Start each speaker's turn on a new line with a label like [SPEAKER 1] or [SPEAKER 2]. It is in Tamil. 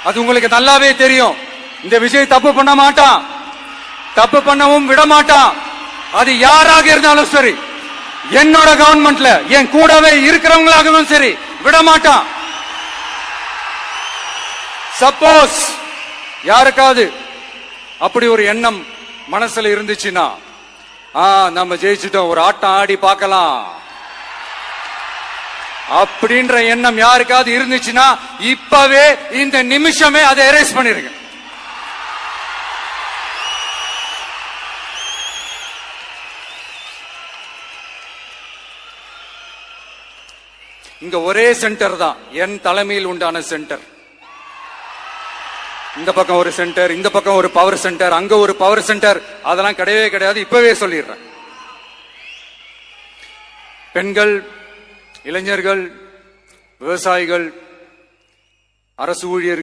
[SPEAKER 1] அது உங்களுக்கு நல்லாவே தெரியும். இந்த விஜய் தப்பு பண்ண மாட்டான், தப்பு பண்ணவும் விட மாட்டான். அது யாராக இருந்தாலும் சரி, என்னோட கவர்மெண்ட்ல என் கூடவே இருக்கிறவங்களாகவும் சரி விட மாட்டான். சப்போஸ் யாருக்காவது அப்படி ஒரு எண்ணம் மனசுல இருந்துச்சுன்னா, நம்ம ஜெயிச்சுட்டோம், ஒரு ஆட்டம் ஆடி பார்க்கலாம் அப்படின்ற எண்ணம் யாருக்காவது இருந்துச்சுன்னா இப்பவே இந்த நிமிஷமே அதை எரேஸ் பண்ணிருங்க. இங்க ஒரே சென்டர் தான், என் தலைமையில் உண்டான சென்டர். இந்த பக்கம் ஒரு சென்டர், இந்த பக்கம் ஒரு பவர் சென்டர், அங்க ஒரு பவர் சென்டர், அதெல்லாம் கிடையவே கிடையாது. இப்பவே சொல்லிடுறேன். பெண்கள், இளைஞர்கள், விவசாயிகள், அரசு ஊழியர்கள்